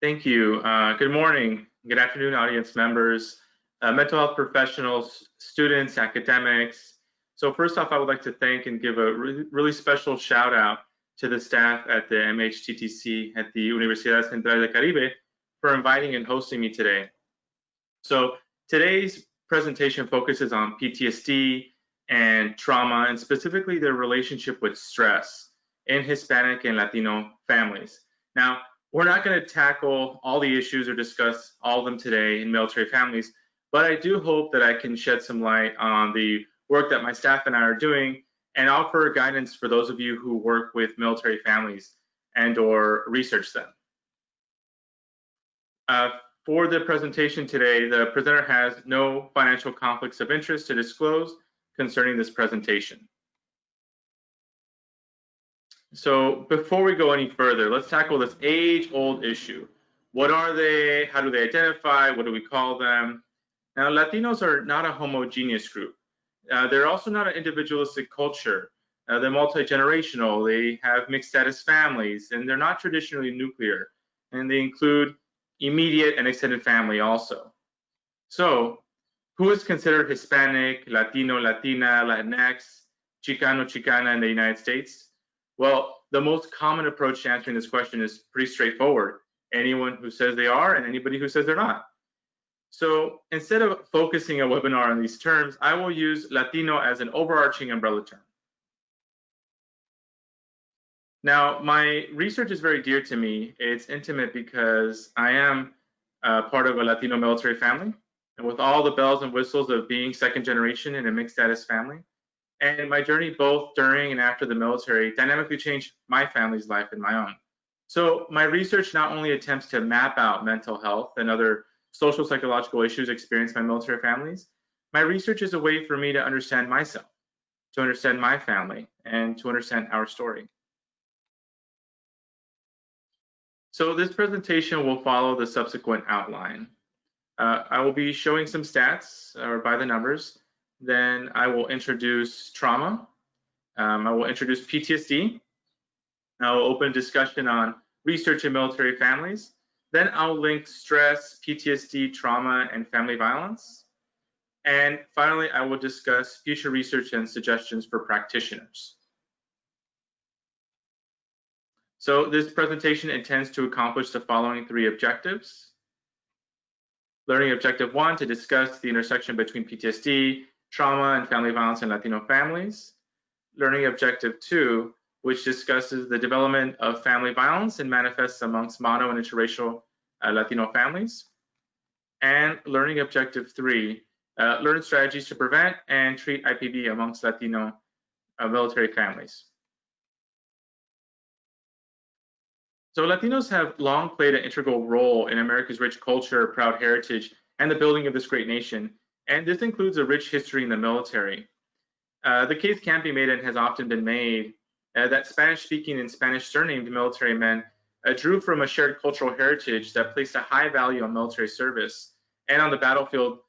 Thank you. Good morning, good afternoon, audience members, mental health professionals, students, academics. So first off, I would like to thank and give a really special shout out to the staff at the MHTTC at the Universidad Central del Caribe for inviting and hosting me today. So today's presentation focuses on PTSD and trauma, and specifically their relationship with stress in Hispanic and Latino families. Now, we're not going to tackle all the issues or discuss all of them today in military families, but I do hope that I can shed some light on the work that my staff and I are doing and offer guidance for those of you who work with military families and or research them. For the presentation today, the presenter has no financial conflicts of interest to disclose concerning this presentation. So before we go any further, let's tackle this age-old issue. What are they? How do they identify? What do we call them? Now, Latinos are not a homogeneous group. They're also not an individualistic culture. They're multi-generational. They have mixed status families, and they're not traditionally nuclear. And they include immediate and extended family also. So, who is considered Hispanic, Latino, Latina, Latinx, Chicano, Chicana in the United States? Well, the most common approach to answering this question is pretty straightforward. Anyone who says they are and anybody who says they're not. So instead of focusing a webinar on these terms, I will use Latino as an overarching umbrella term. Now, my research is very dear to me. It's intimate because I am part of a Latino military family, and with all the bells and whistles of being second generation in a mixed status family. And my journey both during and after the military dynamically changed my family's life and my own. So my research not only attempts to map out mental health and other social psychological issues experienced by military families, my research is a way for me to understand myself, to understand my family, and to understand our story. So this presentation will follow the subsequent outline. I will be showing some stats or by the numbers. Then I will introduce trauma. I will introduce PTSD. I will open discussion on research in military families. Then I'll link stress, PTSD, trauma, and family violence. And finally, I will discuss future research and suggestions for practitioners. So this presentation intends to accomplish the following three objectives. Learning objective 1, to discuss the intersection between PTSD, trauma, and family violence in Latino families. Learning objective 2, which discusses the development of family violence and manifests amongst mono and interracial Latino families. And learning objective 3, learn strategies to prevent and treat IPV amongst Latino military families. So Latinos have long played an integral role in America's rich culture, proud heritage, and the building of this great nation. And this includes a rich history in the military. The case can be made and has often been made that Spanish-speaking and Spanish surnamed military men drew from a shared cultural heritage that placed a high value on military service and on the battlefield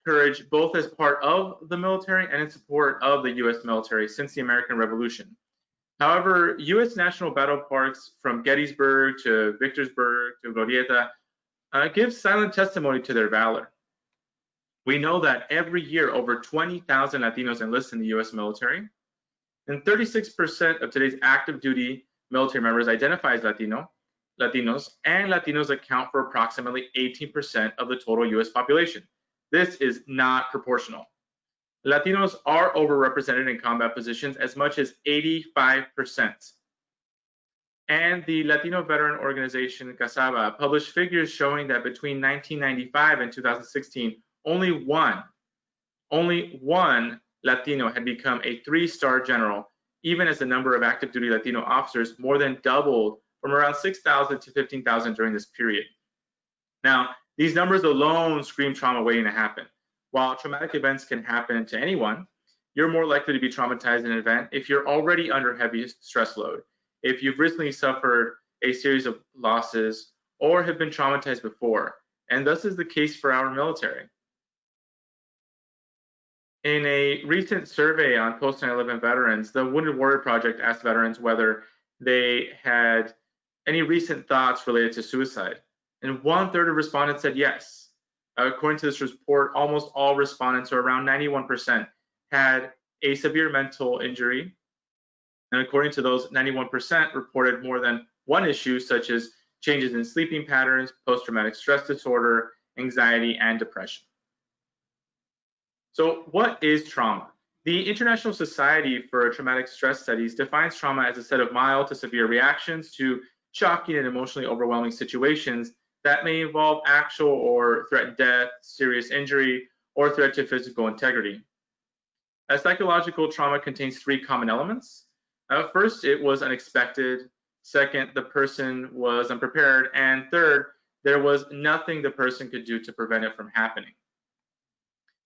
courage, both as part of the military and in support of the U.S. military since the American Revolution. However, U.S. national battle parks from Gettysburg to Victorsburg to Glorieta give silent testimony to their valor. We know that every year over 20,000 Latinos enlist in the U.S. military, and 36% of today's active duty military members identify as Latinos, and Latinos account for approximately 18% of the total U.S. population. This is not proportional. Latinos are overrepresented in combat positions as much as 85%. And the Latino veteran organization CASABA published figures showing that between 1995 and 2016, only one Latino had become a 3-star general, even as the number of active duty Latino officers more than doubled from around 6,000 to 15,000 during this period. Now, these numbers alone scream trauma waiting to happen. While traumatic events can happen to anyone, you're more likely to be traumatized in an event if you're already under heavy stress load, if you've recently suffered a series of losses, or have been traumatized before, and thus is the case for our military. In a recent survey on post 9/11 veterans, the Wounded Warrior Project asked veterans whether they had any recent thoughts related to suicide? And 1/3 of respondents said yes. According to this report, almost all respondents, or around 91%, had a severe mental injury. And according to those, 91% reported more than one issue, such as changes in sleeping patterns, post-traumatic stress disorder, anxiety, and depression. So what is trauma? The International Society for Traumatic Stress Studies defines trauma as a set of mild to severe reactions to shocking and emotionally overwhelming situations that may involve actual or threatened death, serious injury, or threat to physical integrity. Psychological trauma contains three common elements. First, it was unexpected. Second, the person was unprepared. And third, there was nothing the person could do to prevent it from happening.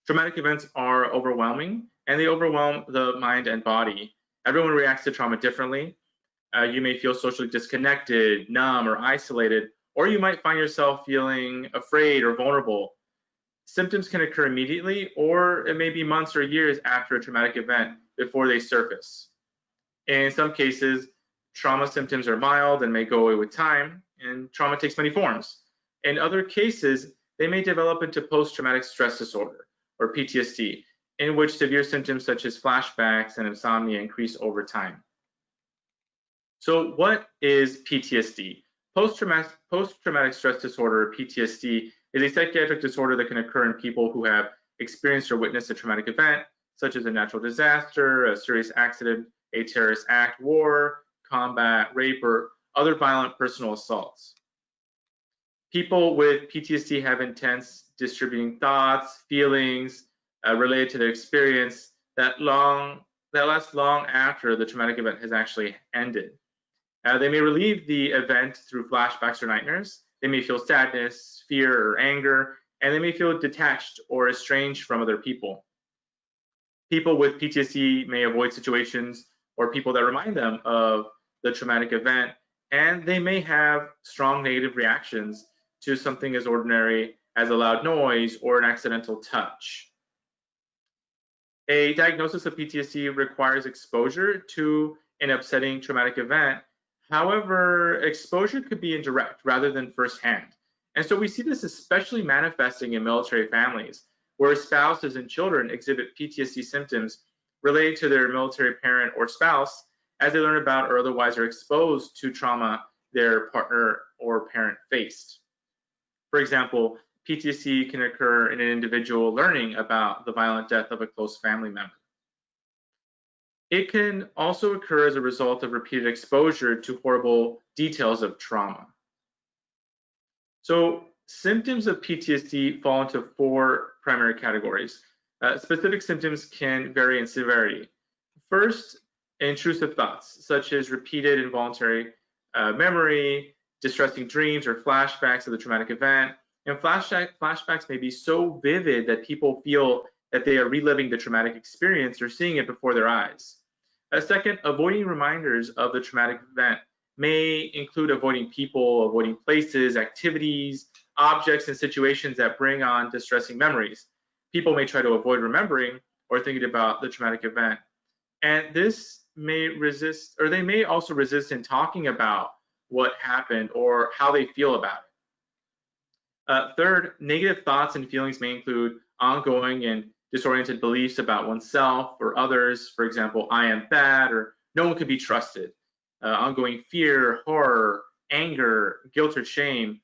Traumatic events are overwhelming, and they overwhelm the mind and body. Everyone reacts to trauma differently. You may feel socially disconnected, numb, or isolated, or you might find yourself feeling afraid or vulnerable. Symptoms can occur immediately, or it may be months or years after a traumatic event before they surface. In some cases, trauma symptoms are mild and may go away with time, and trauma takes many forms. In other cases, they may develop into post-traumatic stress disorder, or PTSD, in which severe symptoms such as flashbacks and insomnia increase over time. So what is PTSD? Post-traumatic stress disorder, or PTSD, is a psychiatric disorder that can occur in people who have experienced or witnessed a traumatic event, such as a natural disaster, a serious accident, a terrorist act, war, combat, rape, or other violent personal assaults. People with PTSD have intense distributing thoughts, feelings related to their experience that last long after the traumatic event has actually ended. They may relieve the event through flashbacks or nightmares. They may feel sadness, fear, or anger, and they may feel detached or estranged from other people. People with PTSD may avoid situations or people that remind them of the traumatic event, and they may have strong negative reactions to something as ordinary as a loud noise or an accidental touch. A diagnosis of PTSD requires exposure to an upsetting traumatic event. However, exposure could be indirect rather than firsthand. And so we see this especially manifesting in military families, where spouses and children exhibit PTSD symptoms related to their military parent or spouse as they learn about or otherwise are exposed to trauma their partner or parent faced. For example, PTSD can occur in an individual learning about the violent death of a close family member. It can also occur as a result of repeated exposure to horrible details of trauma. So symptoms of PTSD fall into four primary categories. Specific symptoms can vary in severity. First, intrusive thoughts, such as repeated involuntary memory, distressing dreams, or flashbacks of the traumatic event. And flashbacks may be so vivid that people feel that they are reliving the traumatic experience or seeing it before their eyes. Second, avoiding reminders of the traumatic event may include avoiding people, avoiding places, activities, objects, and situations that bring on distressing memories. People may try to avoid remembering or thinking about the traumatic event. And this may resist, or they may also resist in talking about what happened or how they feel about it. Third, negative thoughts and feelings may include ongoing and disoriented beliefs about oneself or others. For example, I am bad, or no one can be trusted. Ongoing fear, horror, anger, guilt, or shame,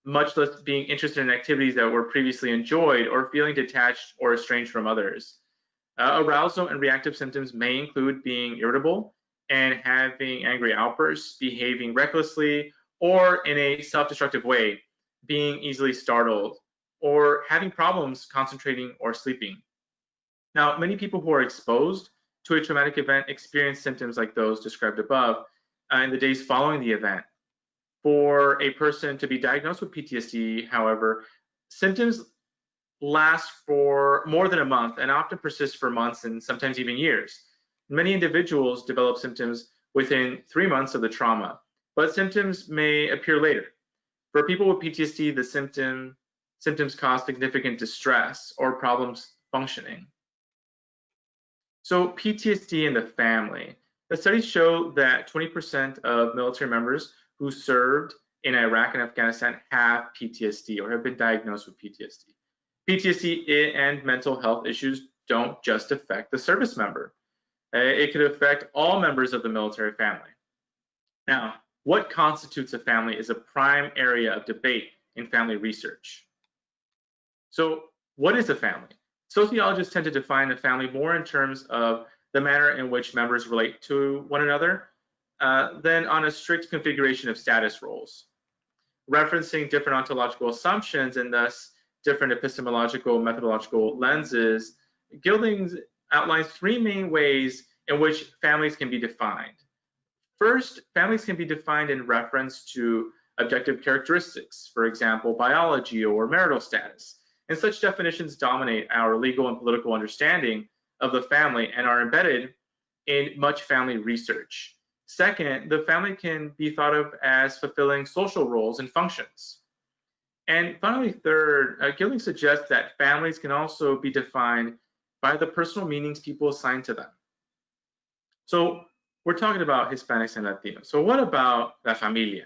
much less being interested in activities that were previously enjoyed, or feeling detached or estranged from others. Arousal and reactive symptoms may include being irritable and having angry outbursts, behaving recklessly or in a self-destructive way, being easily startled, or having problems concentrating or sleeping. Now, many people who are exposed to a traumatic event experience symptoms like those described above in the days following the event. For a person to be diagnosed with PTSD, however, symptoms last for more than a month and often persist for months and sometimes even years. Many individuals develop symptoms within 3 months of the trauma, but symptoms may appear later. For people with PTSD, the symptoms cause significant distress or problems functioning. So PTSD in the family. The studies show that 20% of military members who served in Iraq and Afghanistan have PTSD or have been diagnosed with PTSD. PTSD and mental health issues don't just affect the service member. It could affect all members of the military family. Now, what constitutes a family is a prime area of debate in family research. So, what is a family? Sociologists tend to define a family more in terms of the manner in which members relate to one another than on a strict configuration of status roles. Referencing different ontological assumptions and thus different epistemological methodological lenses, Gilding outlines three main ways in which families can be defined. First, families can be defined in reference to objective characteristics, for example, biology or marital status. And such definitions dominate our legal and political understanding of the family and are embedded in much family research. Second, the family can be thought of as fulfilling social roles and functions. And finally, third, Gilding suggests that families can also be defined by the personal meanings people assign to them. So we're talking about Hispanics and Latinos. So what about la familia?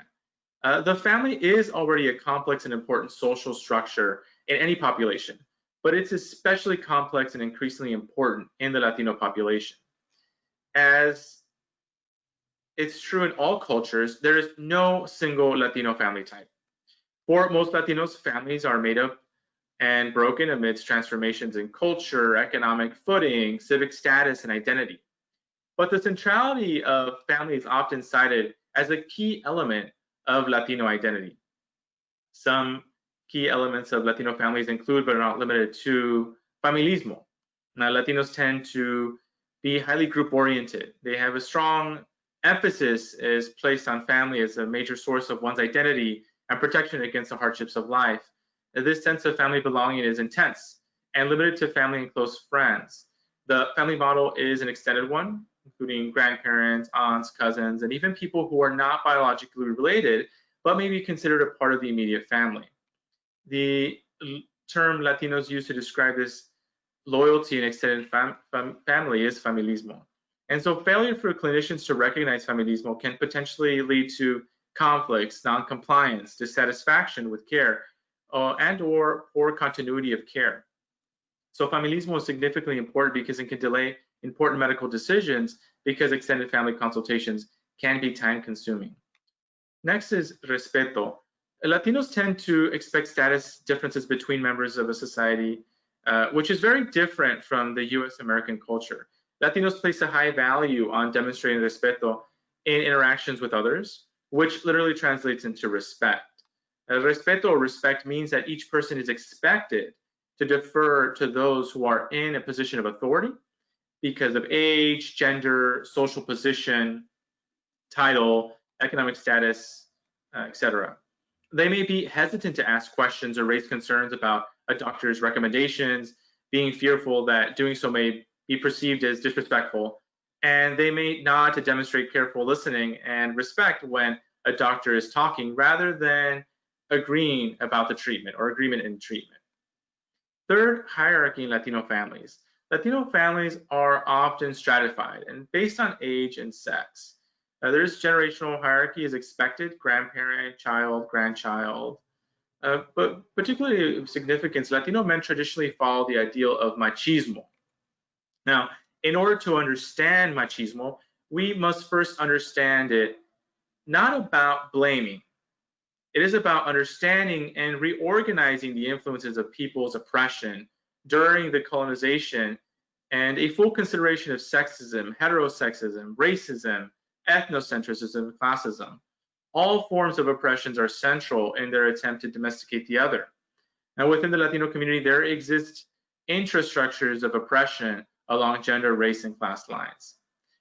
The family is already a complex and important social structure in any population, but it's especially complex and increasingly important in the Latino population. As it's true in all cultures, there is no single Latino family type. For most Latinos, families are made up and broken amidst transformations in culture, economic footing, civic status, and identity. But the centrality of family is often cited as a key element of Latino identity. Some key elements of Latino families include, but are not limited to, familismo. Now, Latinos tend to be highly group-oriented. They have a strong emphasis is placed on family as a major source of one's identity and protection against the hardships of life. This sense of family belonging is intense and limited to family and close friends. The family model is an extended one, including grandparents, aunts, cousins, and even people who are not biologically related, but may be considered a part of the immediate family. The term Latinos use to describe this loyalty and extended family is familismo. And so failure for clinicians to recognize familismo can potentially lead to conflicts, non-compliance, dissatisfaction with care, and or poor continuity of care. So familismo is significantly important because it can delay important medical decisions because extended family consultations can be time-consuming. Next is respeto. Latinos tend to expect status differences between members of a society, which is very different from the US American culture. Latinos place a high value on demonstrating respeto in interactions with others, which literally translates into respect. Respeto or respect means that each person is expected to defer to those who are in a position of authority because of age, gender, social position, title, economic status, etc. They may be hesitant to ask questions or raise concerns about a doctor's recommendations, being fearful that doing so may be perceived as disrespectful, and they may nod to demonstrate careful listening and respect when a doctor is talking rather than agreeing about the treatment or agreement in treatment. Third, hierarchy in Latino families. Latino families are often stratified and based on age and sex. There's generational hierarchy is expected, grandparent, child, grandchild. But particularly of significance, Latino men traditionally follow the ideal of machismo. Now, in order to understand machismo, we must first understand it not about blaming. It is about understanding and reorganizing the influences of people's oppression during the colonization and a full consideration of sexism, heterosexism, racism, ethnocentrism, classism. All forms of oppressions are central in their attempt to domesticate the other. Now, within the Latino community, there exist infrastructures of oppression along gender, race, and class lines.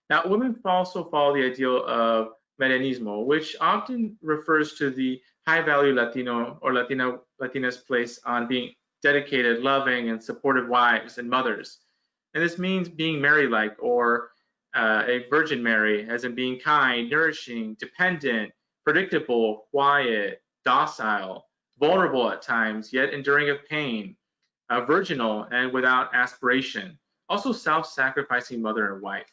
Now, women also follow the ideal of Merianismo, which often refers to the high-value Latino or Latinas place on being dedicated, loving, and supportive wives and mothers. And this means being Mary-like or a Virgin Mary, as in being kind, nourishing, dependent, predictable, quiet, docile, vulnerable at times, yet enduring of pain, virginal and without aspiration, also self-sacrificing mother and wife.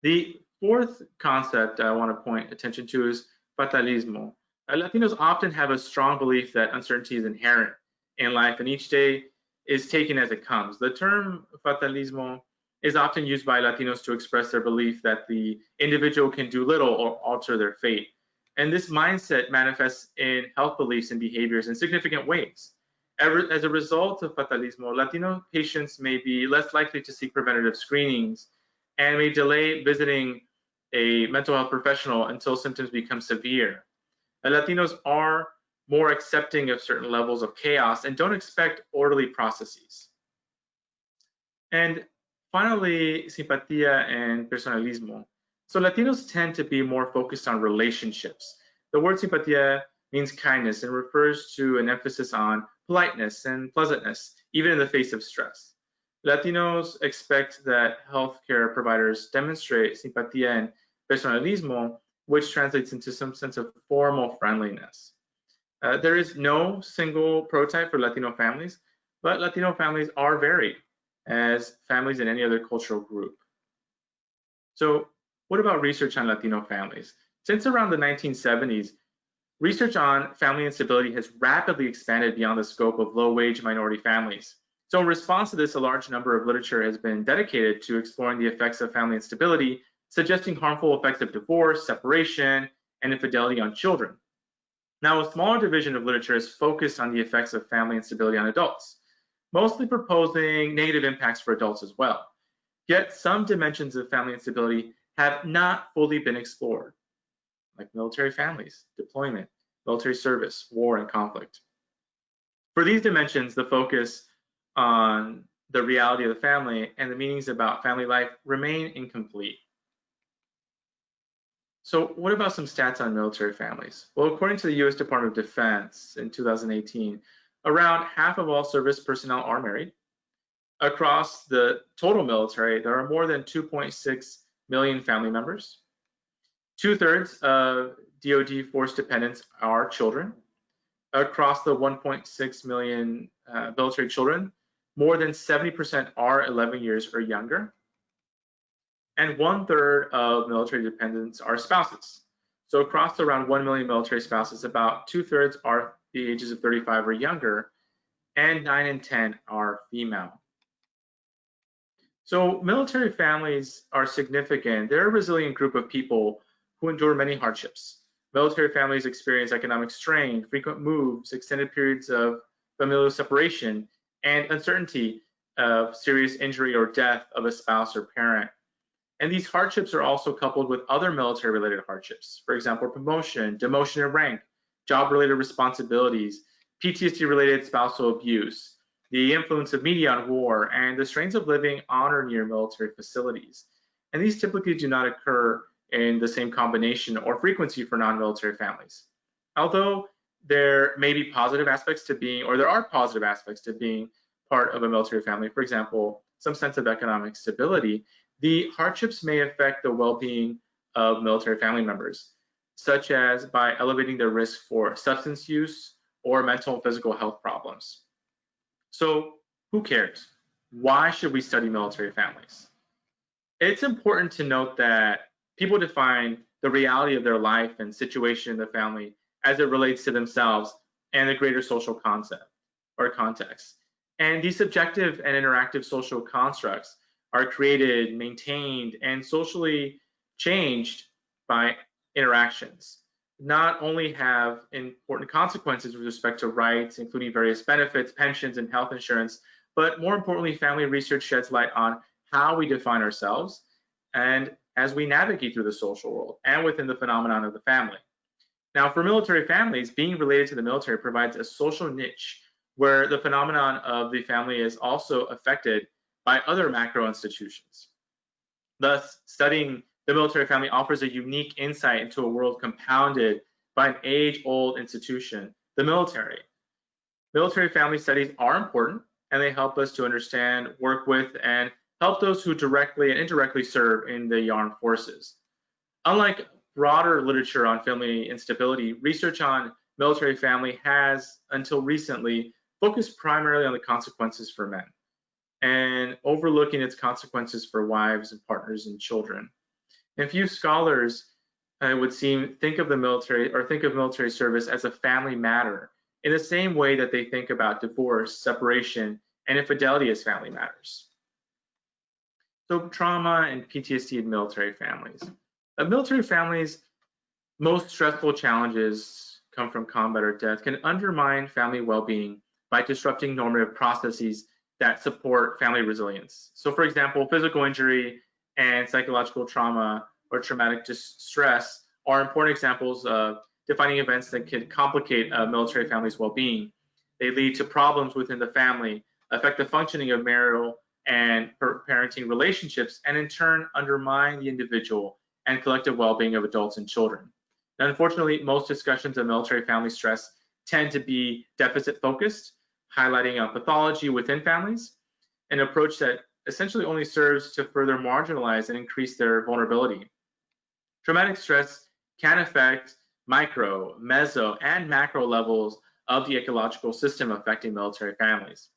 The fourth concept I want to point attention to is fatalismo. Latinos often have a strong belief that uncertainty is inherent in life and each day is taken as it comes. The term fatalismo is often used by Latinos to express their belief that the individual can do little or alter their fate. And this mindset manifests in health beliefs and behaviors in significant ways. As a result of fatalismo, Latino patients may be less likely to seek preventative screenings and may delay visiting a mental health professional until symptoms become severe. Latinos are more accepting of certain levels of chaos and don't expect orderly processes. And finally, simpatía and personalismo. So Latinos tend to be more focused on relationships. The word simpatía means kindness and refers to an emphasis on politeness and pleasantness, even in the face of stress. Latinos expect that healthcare providers demonstrate simpatía and personalismo, which translates into some sense of formal friendliness. There is no single prototype for Latino families, but Latino families are varied as families in any other cultural group. So what about research on Latino families? Since around the 1970s, research on family instability has rapidly expanded beyond the scope of low-wage minority families. So in response to this, a large number of literature has been dedicated to exploring the effects of family instability, suggesting harmful effects of divorce, separation, and infidelity on children. Now, a smaller division of literature is focused on the effects of family instability on adults, mostly proposing negative impacts for adults as well. Yet some dimensions of family instability have not fully been explored, like military families, deployment, military service, war, and conflict. For these dimensions, the focus on the reality of the family and the meanings about family life remain incomplete. So what about some stats on military families? Well, according to the US Department of Defense in 2018, around half of all service personnel are married. Across the total military, there are more than 2.6 million family members. 2/3 of DoD force dependents are children. Across the 1.6 million military children, more than 70% are 11 years or younger. And 1/3 of military dependents are spouses. So across around 1 million military spouses, about 2/3 are the ages of 35 or younger, and 9 in 10 are female. So military families are significant. They're a resilient group of people who endure many hardships. Military families experience economic strain, frequent moves, extended periods of familial separation, and uncertainty of serious injury or death of a spouse or parent. And these hardships are also coupled with other military-related hardships. For example, promotion, demotion in rank, job-related responsibilities, PTSD-related spousal abuse, the influence of media on war, and the strains of living on or near military facilities. And these typically do not occur in the same combination or frequency for non-military families. Although there may be positive aspects to being, or there are positive aspects to being part of a military family, for example, some sense of economic stability, the hardships may affect the well-being of military family members, such as by elevating their risk for substance use or mental and physical health problems. So who cares? Why should we study military families? It's important to note that people define the reality of their life and situation in the family as it relates to themselves and the greater social concept or context. And these subjective and interactive social constructs are created, maintained, and socially changed by interactions. Not only have important consequences with respect to rights, including various benefits, pensions, and health insurance, but more importantly, family research sheds light on how we define ourselves and as we navigate through the social world and within the phenomenon of the family. Now, for military families, being related to the military provides a social niche where the phenomenon of the family is also affected by other macro institutions. Thus, studying the military family offers a unique insight into a world compounded by an age-old institution, the military. Military family studies are important, and they help us to understand, work with, and help those who directly and indirectly serve in the armed forces. Unlike broader literature on family instability, research on military family has, until recently, focused primarily on the consequences for men and overlooking its consequences for wives and partners and children. And few scholars would think of the military or think of military service as a family matter in the same way that they think about divorce, separation, and infidelity as family matters. So trauma and PTSD in military families. Military families, most stressful challenges come from combat or death, can undermine family well-being by disrupting normative processes that support family resilience. So for example, physical injury and psychological trauma or traumatic distress are important examples of defining events that can complicate a military family's well-being. They lead to problems within the family, affect the functioning of marital and parenting relationships, and in turn undermine the individual and collective well-being of adults and children. Now, unfortunately, most discussions of military family stress tend to be deficit-focused, highlighting pathology within families, an approach that essentially only serves to further marginalize and increase their vulnerability. Traumatic stress can affect micro, meso, and macro levels of the ecological system affecting military families.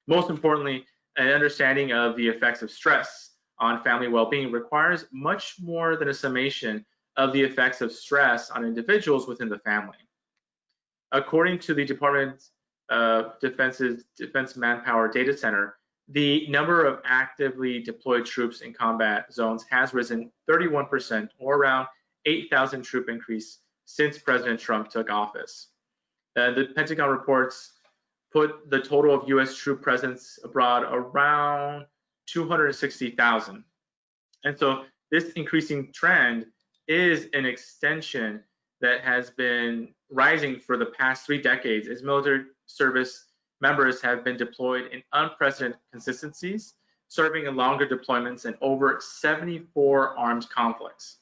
Most importantly, an understanding of the effects of stress on family well-being requires much more than a summation of the effects of stress on individuals within the family. According to the Department of Defense Manpower Data Center, the number of actively deployed troops in combat zones has risen 31%, or around 8,000 troop increase since President Trump took office. The Pentagon reports put the total of U.S. troop presence abroad around 260,000. And so this increasing trend is an extension that has been rising for the past 3 decades as military service members have been deployed in unprecedented consistencies, serving in longer deployments and over 74 armed conflicts.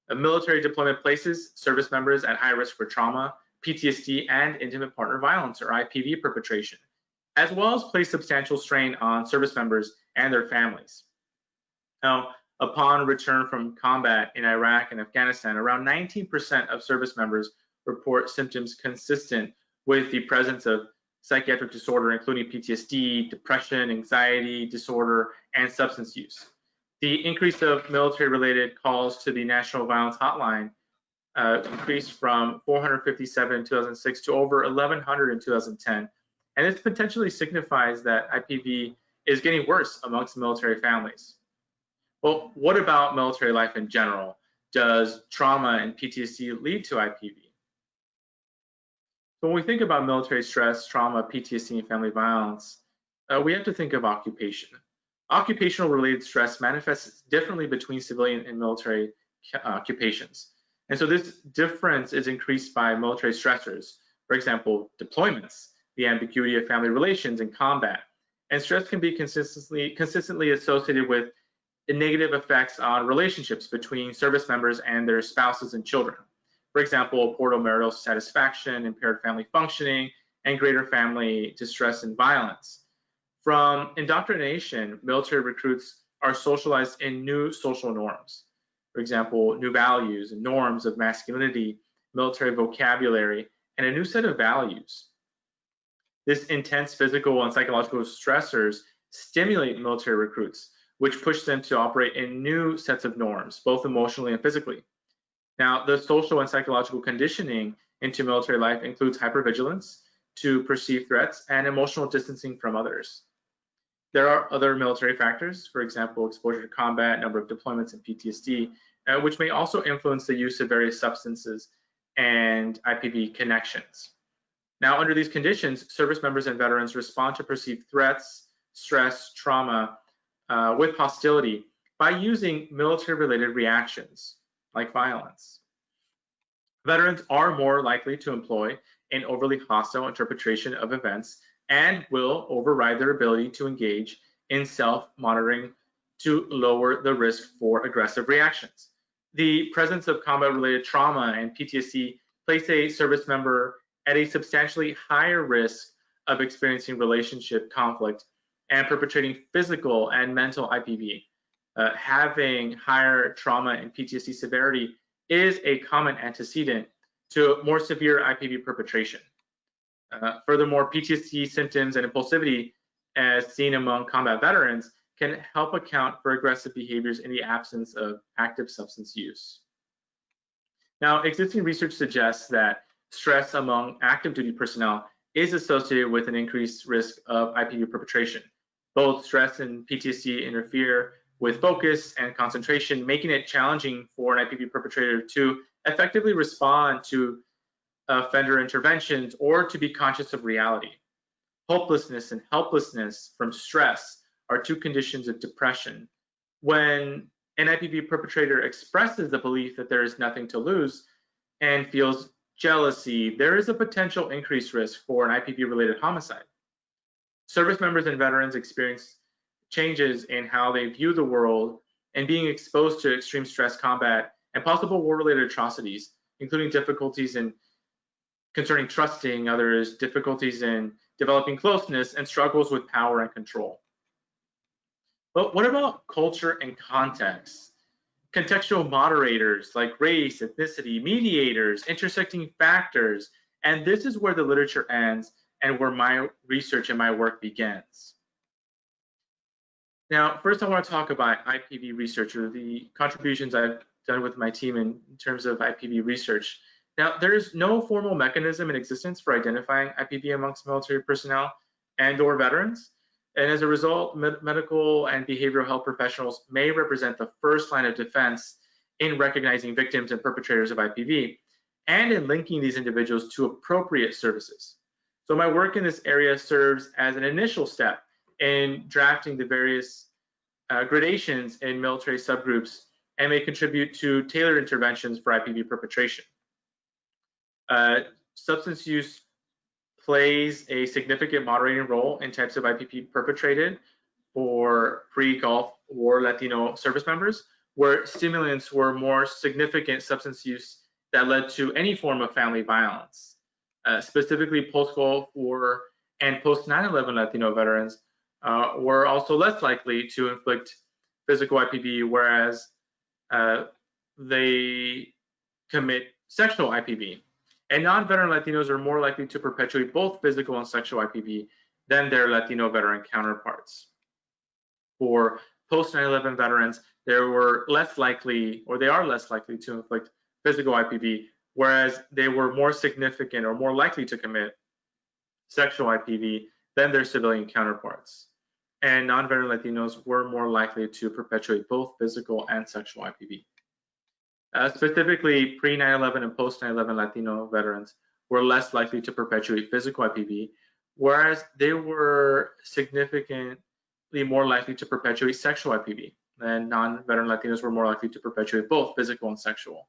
A military deployment places service members at high risk for trauma, PTSD, and intimate partner violence, or IPV perpetration, as well as place substantial strain on service members and their families. Now, upon return from combat in Iraq and Afghanistan, around 19% of service members report symptoms consistent with the presence of psychiatric disorder, including PTSD, depression, anxiety disorder, and substance use. The increase of military-related calls to the National Violence Hotline increased from 457 in 2006 to over 1,100 in 2010. And this potentially signifies that IPV is getting worse amongst military families. Well, what about military life in general? Does trauma and PTSD lead to IPV? So when we think about military stress, trauma, PTSD, and family violence, we have to think of occupation. Occupational related stress manifests differently between civilian and military occupations. And so this difference is increased by military stressors, for example, deployments, the ambiguity of family relations in combat. And stress can be consistently associated with negative effects on relationships between service members and their spouses and children. For example, poor marital satisfaction, impaired family functioning, and greater family distress and violence. From indoctrination, military recruits are socialized in new social norms. For example, new values and norms of masculinity, military vocabulary, and a new set of values. This intense physical and psychological stressors stimulate military recruits, which push them to operate in new sets of norms, both emotionally and physically. Now, the social and psychological conditioning into military life includes hypervigilance to perceive threats and emotional distancing from others. There are other military factors, for example, exposure to combat, number of deployments, and PTSD, which may also influence the use of various substances and IPV connections. Now, under these conditions, service members and veterans respond to perceived threats, stress, trauma with hostility by using military-related reactions like violence. Veterans are more likely to employ an overly hostile interpretation of events and will override their ability to engage in self-monitoring to lower the risk for aggressive reactions. The presence of combat-related trauma and PTSD place a service member at a substantially higher risk of experiencing relationship conflict and perpetrating physical and mental IPV. Having higher trauma and PTSD severity is a common antecedent to more severe IPV perpetration. Furthermore, PTSD symptoms and impulsivity, as seen among combat veterans, can help account for aggressive behaviors in the absence of active substance use. Now, existing research suggests that stress among active duty personnel is associated with an increased risk of IPV perpetration. Both stress and PTSD interfere with focus and concentration, making it challenging for an IPV perpetrator to effectively respond to offender interventions or to be conscious of reality. Hopelessness and helplessness from stress are two conditions of depression. When an IPV perpetrator expresses the belief that there is nothing to lose and feels jealousy, there is a potential increased risk for an IPV-related homicide. Service members and veterans experience changes in how they view the world and being exposed to extreme stress combat and possible war-related atrocities, including difficulties in concerning trusting others, difficulties in developing closeness, and struggles with power and control. But what about culture and context? Contextual moderators like race, ethnicity, mediators, intersecting factors, and this is where the literature ends and where my research and my work begins. Now, first I want to talk about IPV research, or the contributions I've done with my team in terms of IPV research. Now, there is no formal mechanism in existence for identifying IPV amongst military personnel and/or veterans. And as a result, medical and behavioral health professionals may represent the first line of defense in recognizing victims and perpetrators of IPV and in linking these individuals to appropriate services. So my work in this area serves as an initial step in drafting the various gradations in military subgroups and may contribute to tailored interventions for IPV perpetration. Substance use plays a significant moderating role in types of IPV perpetrated for pre-Gulf War Latino service members, where stimulants were more significant substance use that led to any form of family violence. Specifically, post-Gulf War and post-9/11 Latino veterans were also less likely to inflict physical IPV, whereas they commit sexual IPV. And non-veteran Latinos are more likely to perpetuate both physical and sexual IPV than their Latino veteran counterparts. For post-9/11 veterans, they are less likely to inflict physical IPV, whereas they were more significant or more likely to commit sexual IPV than their civilian counterparts. And non-veteran Latinos were more likely to perpetuate both physical and sexual IPV. Specifically, pre-9/11 and post-9/11 Latino veterans were less likely to perpetuate physical IPV, whereas they were significantly more likely to perpetuate sexual IPV, and non-veteran Latinos were more likely to perpetuate both physical and sexual.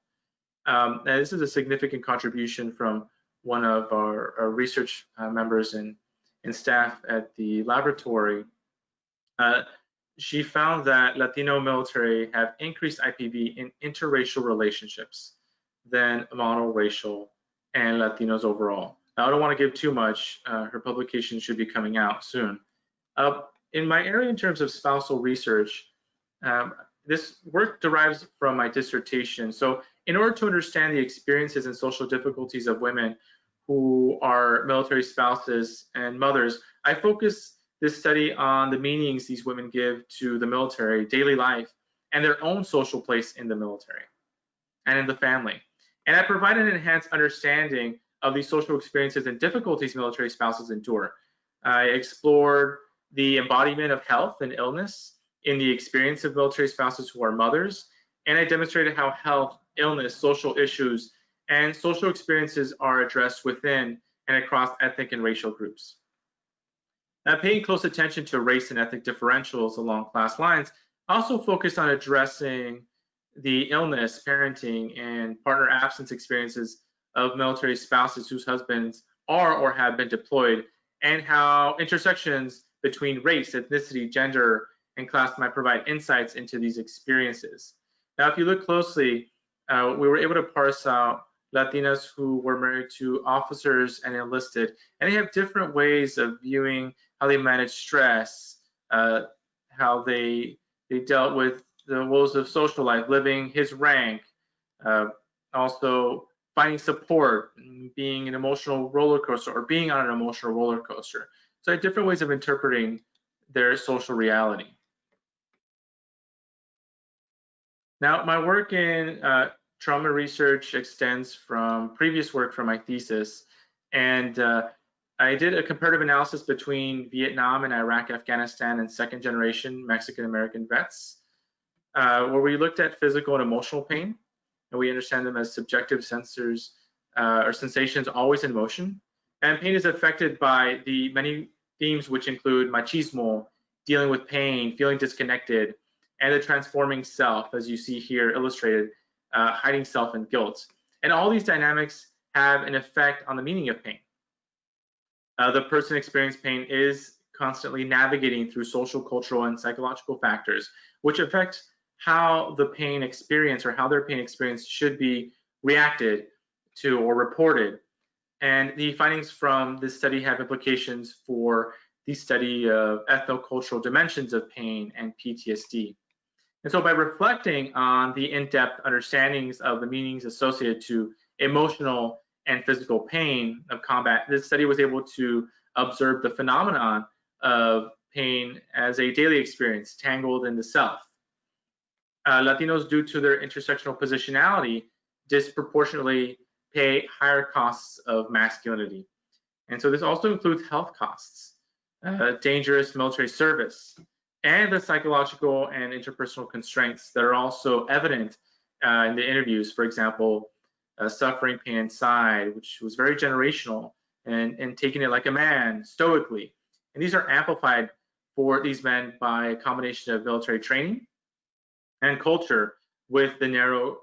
And this is a significant contribution from one of our research members and staff at the laboratory. She found that Latino military have increased IPV in interracial relationships than monoracial and Latinos overall. Now, I don't want to give too much. Her publication should be coming out soon. In my area in terms of spousal research, this work derives from my dissertation. So in order to understand the experiences and social difficulties of women who are military spouses and mothers, I focus this study on the meanings these women give to the military, daily life, and their own social place in the military and in the family. And I provide an enhanced understanding of these social experiences and difficulties military spouses endure. I explored the embodiment of health and illness in the experience of military spouses who are mothers, and I demonstrated how health, illness, social issues, and social experiences are addressed within and across ethnic and racial groups. Now, paying close attention to race and ethnic differentials along class lines, also focused on addressing the illness, parenting, and partner absence experiences of military spouses whose husbands are or have been deployed, and how intersections between race, ethnicity, gender, and class might provide insights into these experiences. Now, if you look closely, we were able to parse out Latinas who were married to officers and enlisted, and they have different ways of viewing how they manage stress, how they dealt with the woes of social life, living his rank, also finding support, being an emotional roller coaster, or being on an emotional roller coaster. So different ways of interpreting their social reality. Now, my work in trauma research extends from previous work from my thesis, and I did a comparative analysis between Vietnam and Iraq, Afghanistan, and second-generation Mexican-American vets, where we looked at physical and emotional pain, and we understand them as subjective sensors or sensations always in motion. And pain is affected by the many themes which include machismo, dealing with pain, feeling disconnected, and the transforming self, as you see here illustrated, hiding self and guilt. And all these dynamics have an effect on the meaning of pain. The person experiencing pain is constantly navigating through social, cultural, and psychological factors, which affect how the pain experience or how their pain experience should be reacted to or reported. And the findings from this study have implications for the study of ethnocultural dimensions of pain and PTSD. And so by reflecting on the in-depth understandings of the meanings associated to emotional and physical pain of combat, this study was able to observe the phenomenon of pain as a daily experience, tangled in the self. Latinos, due to their intersectional positionality, disproportionately pay higher costs of masculinity. And so this also includes health costs, dangerous military service, and the psychological and interpersonal constraints that are also evident in the interviews. For example, suffering pain inside, which was very generational, and taking it like a man, stoically. And these are amplified for these men by a combination of military training and culture with the narrow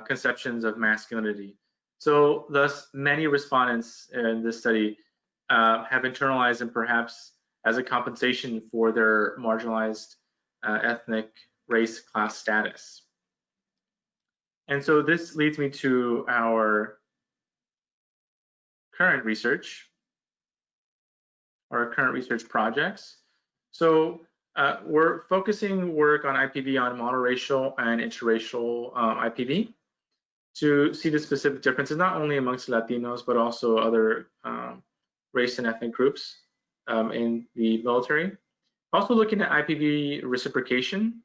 conceptions of masculinity. So thus, many respondents in this study have internalized and perhaps as a compensation for their marginalized ethnic, race, class status. And so this leads me to our current research, or current research projects. So we're focusing work on IPV on monoracial and interracial IPV to see the specific differences, not only amongst Latinos, but also other race and ethnic groups in the military. Also looking at IPV reciprocation.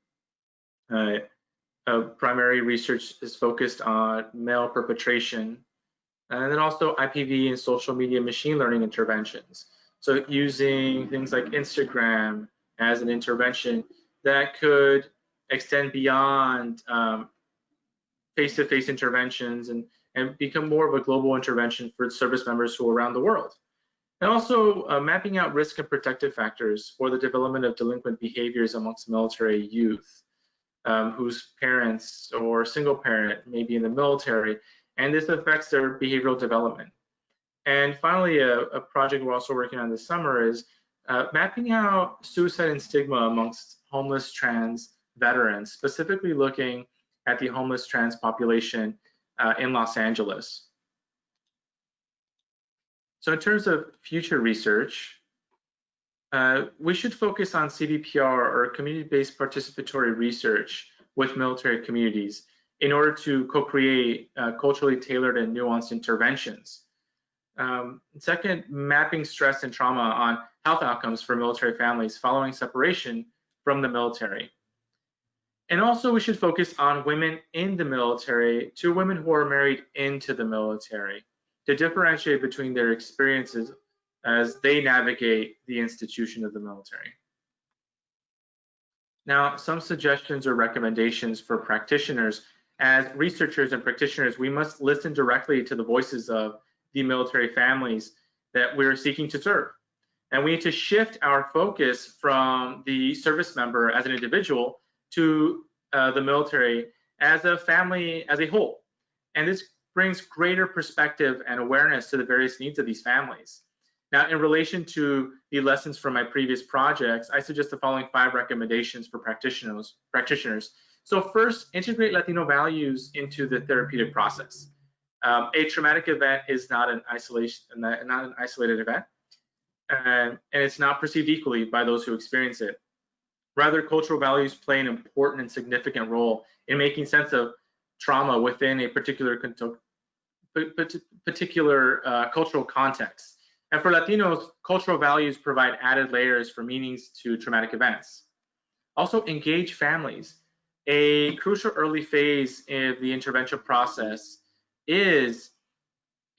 Primary research is focused on male perpetration, and then also IPV and social media machine learning interventions. So using things like Instagram as an intervention that could extend beyond face-to-face interventions and become more of a global intervention for service members who are around the world. And also mapping out risk and protective factors for the development of delinquent behaviors amongst military youth whose parents or single parent may be in the military, and this affects their behavioral development. And finally, a project we're also working on this summer is mapping out suicide and stigma amongst homeless trans veterans, specifically looking at the homeless trans population in Los Angeles. So in terms of future research, we should focus on CBPR or community-based participatory research with military communities in order to co-create culturally tailored and nuanced interventions. Second, mapping stress and trauma on health outcomes for military families following separation from the military. And also we should focus on women in the military to women who are married into the military to differentiate between their experiences as they navigate the institution of the military. Now, some suggestions or recommendations for practitioners. As researchers and practitioners, we must listen directly to the voices of the military families that we're seeking to serve. And we need to shift our focus from the service member as an individual to the military as a family as a whole. And this brings greater perspective and awareness to the various needs of these families. Now, in relation to the lessons from my previous projects, I suggest the following 5 recommendations for practitioners. So first, integrate Latino values into the therapeutic process. A traumatic event is not an isolated event, and it's not perceived equally by those who experience it. Rather, cultural values play an important and significant role in making sense of trauma within a particular cultural context. And for Latinos, cultural values provide added layers for meanings to traumatic events. Also, engage families A crucial early phase in the intervention process is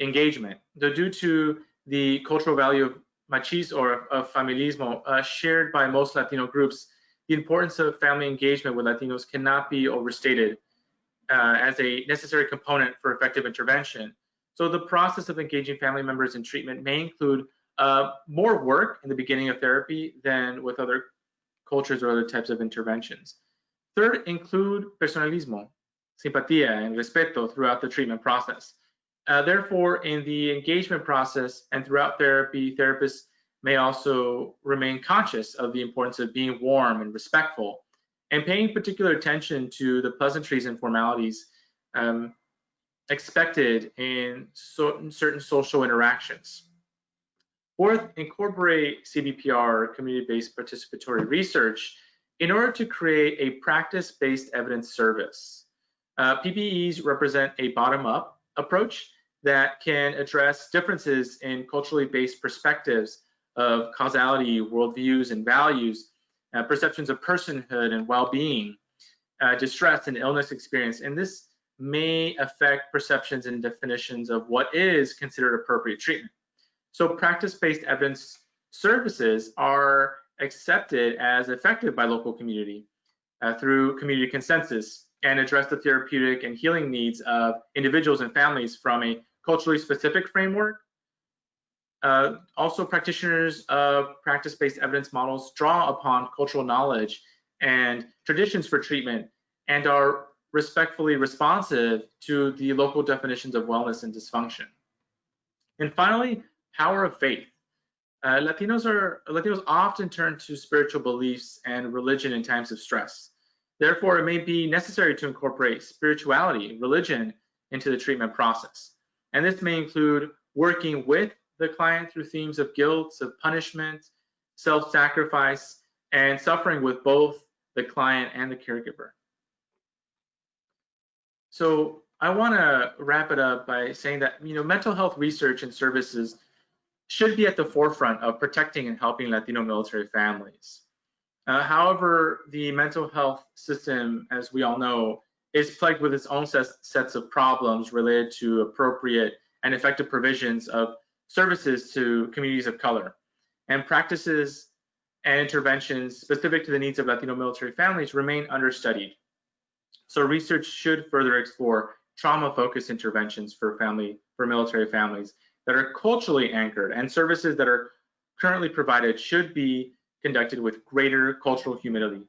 engagement. So due to the cultural value of machismo or of familismo shared by most Latino groups, the importance of family engagement with Latinos cannot be overstated as a necessary component for effective intervention. So the process of engaging family members in treatment may include more work in the beginning of therapy than with other cultures or other types of interventions. Third, include personalismo, simpatía, and respeto throughout the treatment process. Therefore, in the engagement process and throughout therapy, therapists may also remain conscious of the importance of being warm and respectful and paying particular attention to the pleasantries and formalities expected in certain social interactions. Fourth, incorporate CBPR, community-based participatory research, in order to create a practice-based evidence service. PBEs represent a bottom-up approach that can address differences in culturally based perspectives of causality, worldviews, and values, perceptions of personhood and well-being, distress and illness experience, and this may affect perceptions and definitions of what is considered appropriate treatment. So practice-based evidence services are accepted as effective by local community through community consensus and address the therapeutic and healing needs of individuals and families from a culturally specific framework. Also, practitioners of practice-based evidence models draw upon cultural knowledge and traditions for treatment and are respectfully responsive to the local definitions of wellness and dysfunction. And finally, power of faith. Latinos often turn to spiritual beliefs and religion in times of stress. Therefore, it may be necessary to incorporate spirituality, religion, into the treatment process. And this may include working with the client through themes of guilt, of punishment, self-sacrifice, and suffering with both the client and the caregiver. So I want to wrap it up by saying that mental health research and services should be at the forefront of protecting and helping Latino military families. However, the mental health system, as we all know, is plagued with its own sets of problems related to appropriate and effective provisions of services to communities of color. And practices and interventions specific to the needs of Latino military families remain understudied. So research should further explore trauma-focused interventions for military families that are culturally anchored, and services that are currently provided should be conducted with greater cultural humility.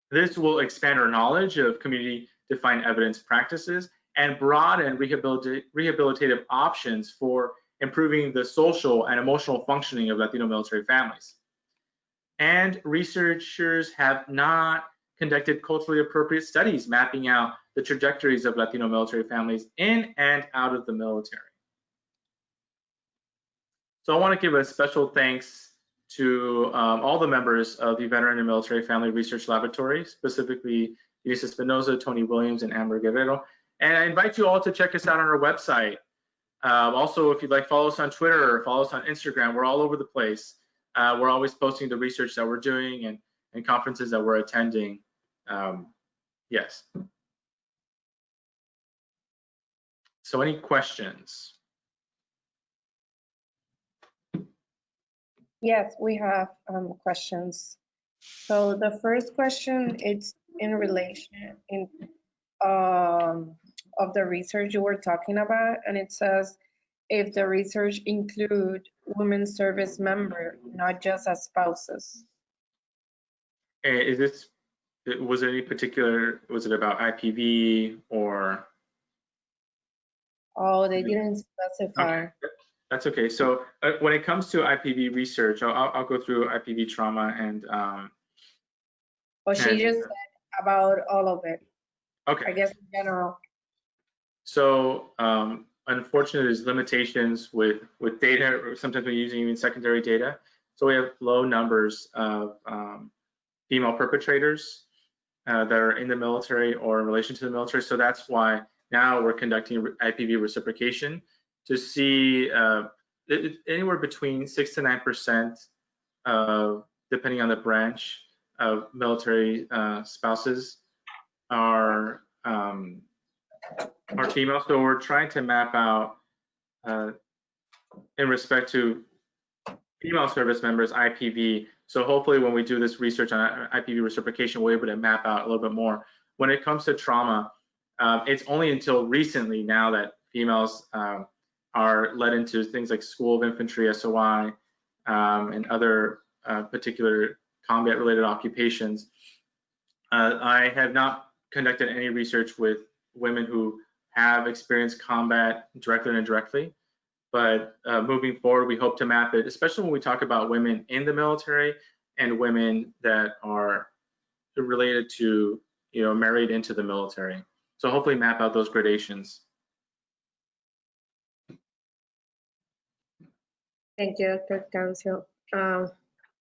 This will expand our knowledge of community-defined evidence practices and broaden rehabilitative options for improving the social and emotional functioning of Latino military families. And researchers have not conducted culturally appropriate studies mapping out the trajectories of Latino military families in and out of the military. So I want to give a special thanks to all the members of the Veteran and Military Family Research Laboratory, specifically Denise Espinoza, Tony Williams, and Amber Guerrero. And I invite you all to check us out on our website. Also, if you'd like, follow us on Twitter or follow us on Instagram. We're all over the place. We're always posting the research that we're doing and conferences that we're attending. Yes. So any questions? Yes, we have questions. So the first question is in relation of the research you were talking about, and it says if the research include women service members, not just as spouses. Was it any particular? Was it about IPV or? Oh, they didn't specify. Okay. That's okay. So when it comes to IPV research, I'll go through IPV trauma and. Well, she just said about all of it. Okay. I guess in general. So unfortunately, there's limitations with data. Sometimes we're using even secondary data. So we have low numbers of female perpetrators that are in the military or in relation to the military. So that's why now we're conducting IPV reciprocation to see anywhere between 6 to 9%, depending on the branch, of military spouses are female. So we're trying to map out in respect to female service members, IPV. So hopefully when we do this research on IPV reciprocation, we're able to map out a little bit more. When it comes to trauma, it's only until recently now that females are led into things like School of Infantry, SOI, and other particular combat-related occupations. I have not conducted any research with women who have experienced combat directly and indirectly. But moving forward, we hope to map it, especially when we talk about women in the military and women that are related to, married into the military. So hopefully map out those gradations. Thank you, Dr. Cancio.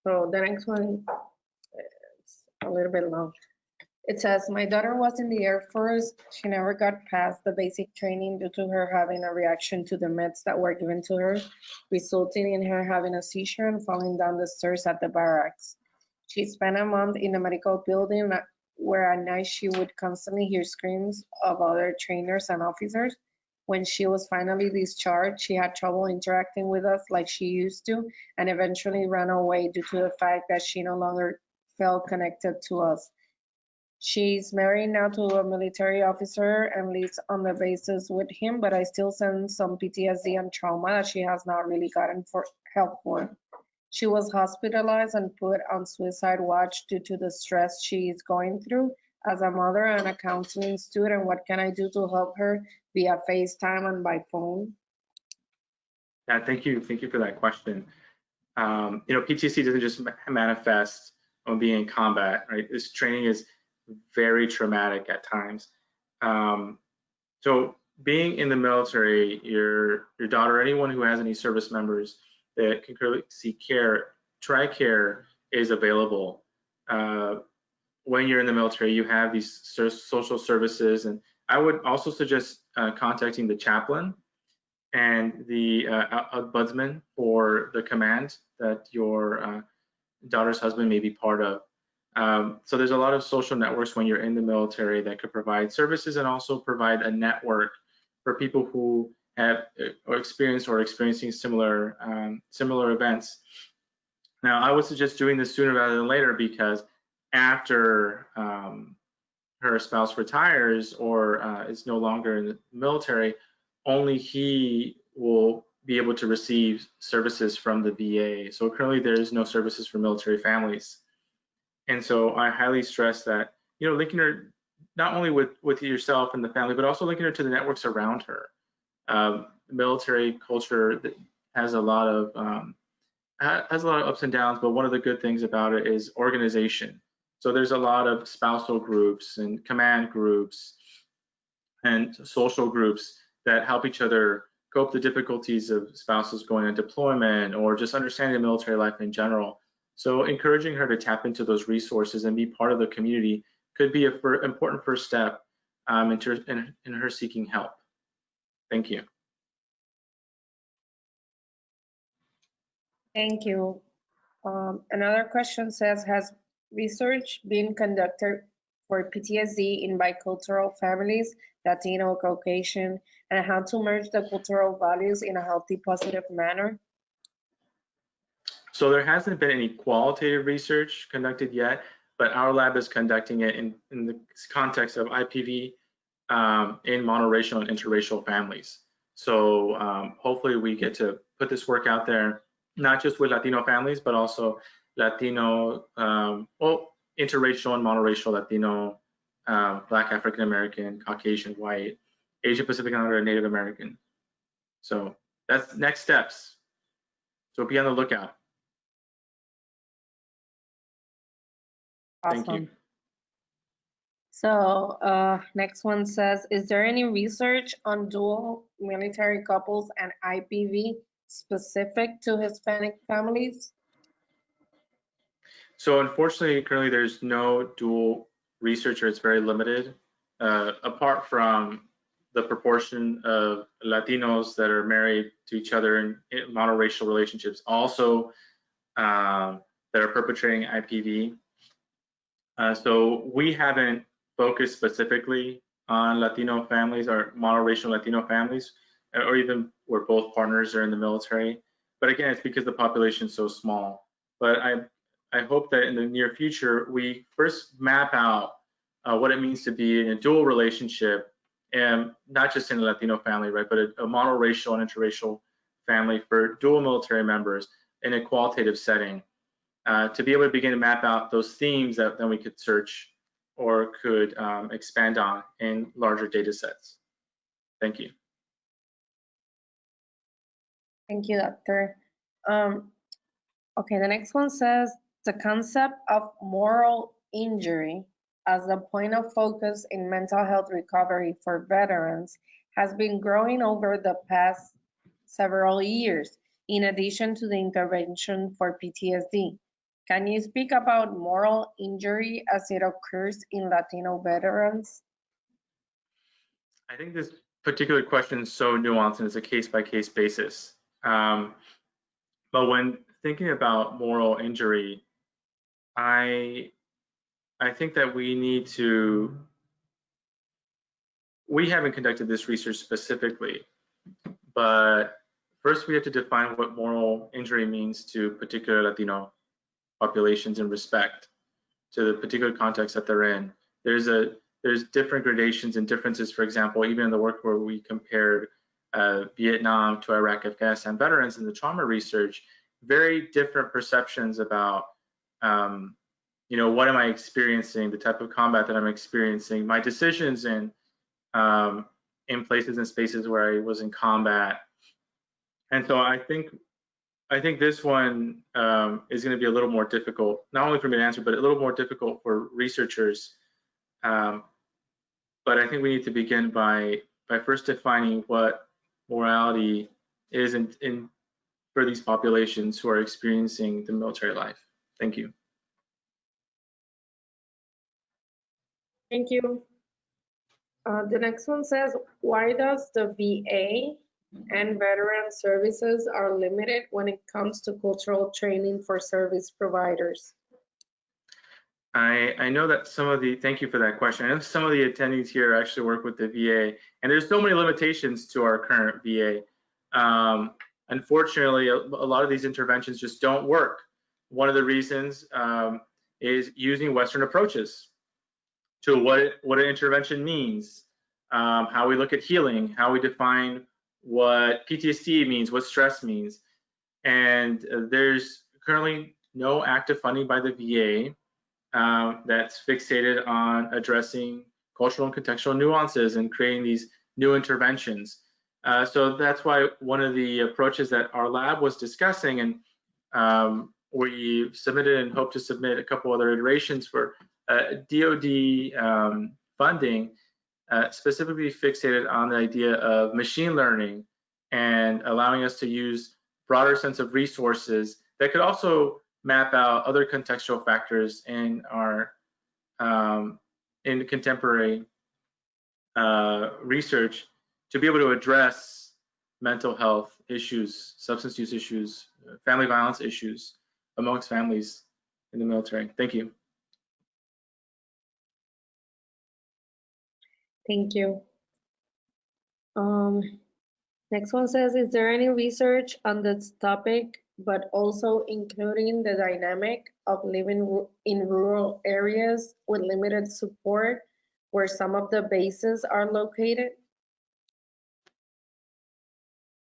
So the next one is a little bit long. It says, my daughter was in the Air Force. She never got past the basic training due to her having a reaction to the meds that were given to her, resulting in her having a seizure and falling down the stairs at the barracks. She spent a month in a medical building where at night she would constantly hear screams of other trainers and officers. When she was finally discharged, she had trouble interacting with us like she used to, and eventually ran away due to the fact that she no longer felt connected to us. She's married now to a military officer and lives on the bases with him, but I still sense some PTSD and trauma that she has not really gotten help for. She was hospitalized and put on suicide watch due to the stress she is going through. As a mother and a counseling student, what can I do to help her via FaceTime and by phone? Yeah, thank you for that question. PTSD doesn't just manifest on being in combat, right? This training is very traumatic at times. So being in the military, your daughter, anyone who has any service members that can currently seek care, TRICARE is available. When you're in the military, you have these social services, and I would also suggest contacting the chaplain and the ombudsman for the command that your daughter's husband may be part of. So there's a lot of social networks when you're in the military that could provide services and also provide a network for people who have experienced or experiencing similar events. Now, I would suggest doing this sooner rather than later, because after her spouse retires or is no longer in the military, only he will be able to receive services from the VA. So currently there is no services for military families. And so I highly stress that, linking her not only with yourself and the family, but also linking her to the networks around her. Military culture has a lot of ups and downs, but one of the good things about it is organization. So there's a lot of spousal groups and command groups and social groups that help each other cope the difficulties of spouses going on deployment or just understanding the military life in general. So encouraging her to tap into those resources and be part of the community could be an important first step in her seeking help. Thank you. Thank you. Another question says, has research been conducted for PTSD in bicultural families, Latino, Caucasian, and how to merge the cultural values in a healthy, positive manner? So there hasn't been any qualitative research conducted yet, but our lab is conducting it in the context of IPV in monoracial and interracial families. So hopefully we get to put this work out there, not just with Latino families, but also Latino, interracial and monoracial Latino, Black, African American, Caucasian, White, Asian Pacific Islander, and Native American. So that's next steps. So be on the lookout. Awesome. Thank you. So next one says, is there any research on dual military couples and IPV specific to Hispanic families? So unfortunately, currently there's no dual research, or it's very limited, apart from the proportion of Latinos that are married to each other in monoracial relationships, also that are perpetrating IPV. So we haven't focus specifically on Latino families or monoracial Latino families, or even where both partners are in the military. But again, it's because the population is so small. But I hope that in the near future, we first map out what it means to be in a dual relationship, and not just in a Latino family, right, but a monoracial and interracial family for dual military members in a qualitative setting, to be able to begin to map out those themes that then we could search or could expand on in larger data sets. Thank you. Thank you, Doctor. Okay, the next one says the concept of moral injury as the point of focus in mental health recovery for veterans has been growing over the past several years, in addition to the intervention for PTSD. Can you speak about moral injury as it occurs in Latino veterans? I think this particular question is so nuanced and it's a case-by-case basis. But when thinking about moral injury, I think that we haven't conducted this research specifically, but first we have to define what moral injury means to particular Latino populations in respect to the particular context that they're in. There's different gradations and differences, for example, even in the work where we compared Vietnam to Iraq, Afghanistan veterans in the trauma research, very different perceptions about, what am I experiencing, the type of combat that I'm experiencing, my decisions in places and spaces where I was in combat. And so I think this one is going to be a little more difficult, not only for me to answer, but a little more difficult for researchers. But I think we need to begin by first defining what morality is for these populations who are experiencing the military life. Thank you. Thank you. The next one says, why does the VA and veteran services are limited when it comes to cultural training for service providers? I know that thank you for that question. I know some of the attendees here actually work with the VA, and there's so many limitations to our current VA. Unfortunately, a lot of these interventions just don't work. One of the reasons is using Western approaches to what an intervention means, how we look at healing, how we define what PTSD means, what stress means. And there's currently no active funding by the VA that's fixated on addressing cultural and contextual nuances and creating these new interventions. So that's why one of the approaches that our lab was discussing, and we submitted and hope to submit a couple other iterations for DoD funding, specifically fixated on the idea of machine learning and allowing us to use broader sense of resources that could also map out other contextual factors in our in contemporary research to be able to address mental health issues, substance use issues, family violence issues amongst families in the military. Thank you. Thank you. Next one says, is there any research on this topic, but also including the dynamic of living in rural areas with limited support where some of the bases are located?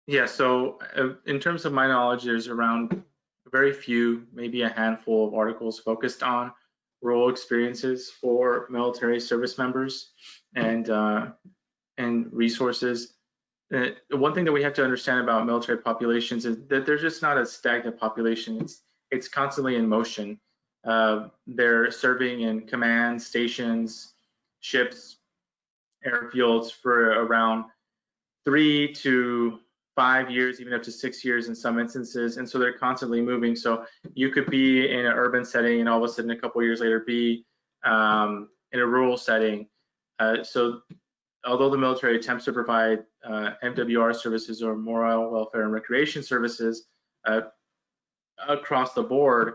Yeah, so in terms of my knowledge, there's around very few, maybe a handful of articles focused on rural experiences for military service members and resources. One thing that we have to understand about military populations is that they're just not a stagnant population. It's constantly in motion. They're serving in command stations, ships, airfields for around 3 to 5 years, even up to 6 years in some instances, and so they're constantly moving. So you could be in an urban setting and all of a sudden a couple of years later be in a rural setting. So although the military attempts to provide MWR services or moral welfare and recreation services across the board,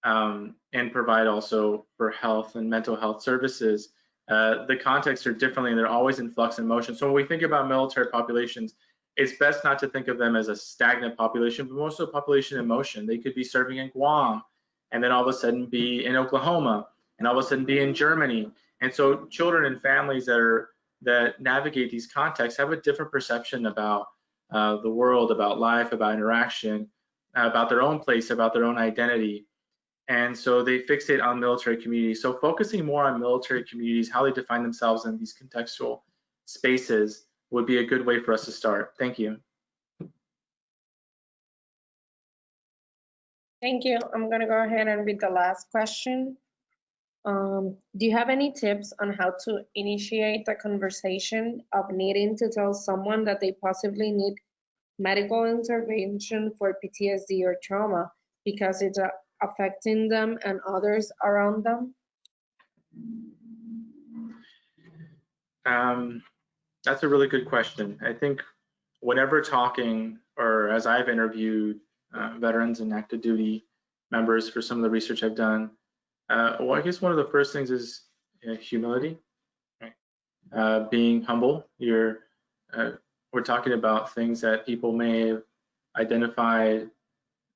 and provide also for health and mental health services, The contexts are differently and they're always in flux and motion. So when we think about military populations, it's best not to think of them as a stagnant population, but most of the population in motion. They could be serving in Guam and then all of a sudden be in Oklahoma and all of a sudden be in Germany. And so children and families that navigate these contexts have a different perception about the world, about life, about interaction, about their own place, about their own identity. And so they fixate on military communities. So focusing more on military communities, how they define themselves in these contextual spaces would be a good way for us to start. Thank you. Thank you. I'm going to go ahead and read the last question. Do you have any tips on how to initiate the conversation of needing to tell someone that they possibly need medical intervention for PTSD or trauma because it's affecting them and others around them? That's a really good question. I think whenever talking, or as I've interviewed veterans and active duty members for some of the research I've done, well, I guess one of the first things is humility, right? Being humble. We're talking about things that people may have identified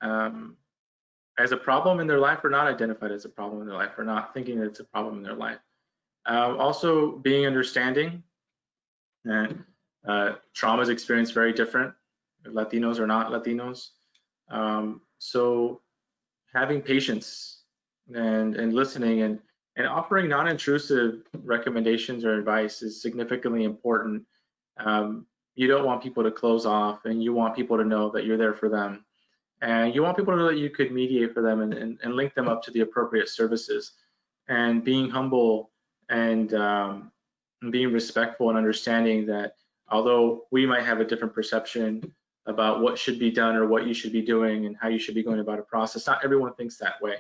as a problem in their life or not identified as a problem in their life or not thinking that it's a problem in their life. Also being understanding. And trauma is experienced very different. Latinos are not Latinos. So having patience and listening and offering non-intrusive recommendations or advice is significantly important. You don't want people to close off, and you want people to know that you're there for them. And you want people to know that you could mediate for them and link them up to the appropriate services. And being humble and being respectful and understanding that although we might have a different perception about what should be done or what you should be doing and how you should be going about a process, not everyone thinks that way,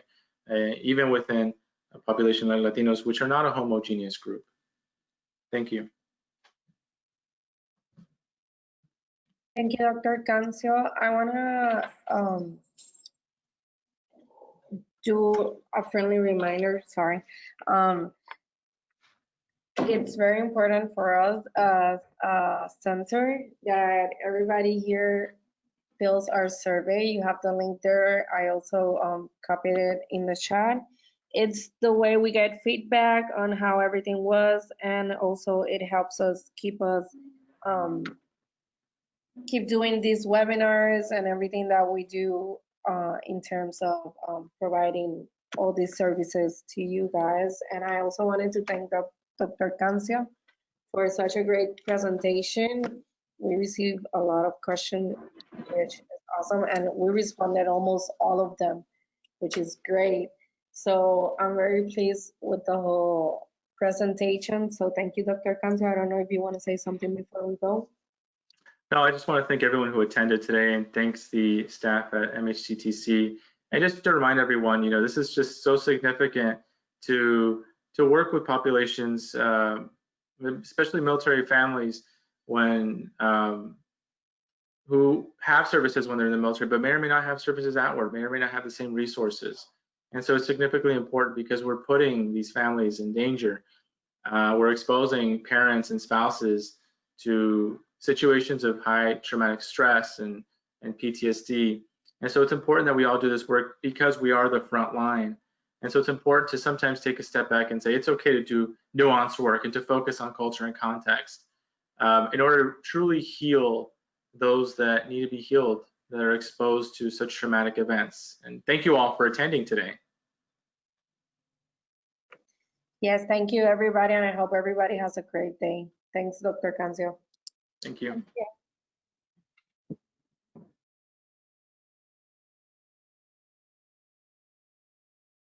even within a population like Latinos, which are not a homogeneous group. Thank you. Thank you, Dr. Cancio. I want to do a friendly reminder, sorry. It's very important for us as a center that everybody here fills our survey. You have the link there. I also copied it in the chat. It's the way we get feedback on how everything was, and also it helps us keep doing these webinars and everything that we do in terms of providing all these services to you guys. And I also wanted to thank Dr. Cancio for such a great presentation. We received a lot of questions, which is awesome, and we responded almost all of them, which is great. So I'm very pleased with the whole presentation. So thank you, Dr. Cancio. I don't know if you want to say something before we go. No, I just want to thank everyone who attended today, and thanks the staff at MHCTC. And just to remind everyone, you know, this is just so significant to work with populations, especially military families, when who have services when they're in the military, but may or may not have services outward, may or may not have the same resources. And so it's significantly important because we're putting these families in danger. We're exposing parents and spouses to situations of high traumatic stress and PTSD. And so it's important that we all do this work because we are the front line. And so it's important to sometimes take a step back and say it's okay to do nuanced work and to focus on culture and context in order to truly heal those that need to be healed, that are exposed to such traumatic events. And thank you all for attending today. Yes, thank you, everybody, and I hope everybody has a great day. Thanks, Dr. Cancio. Thank you. Thank you.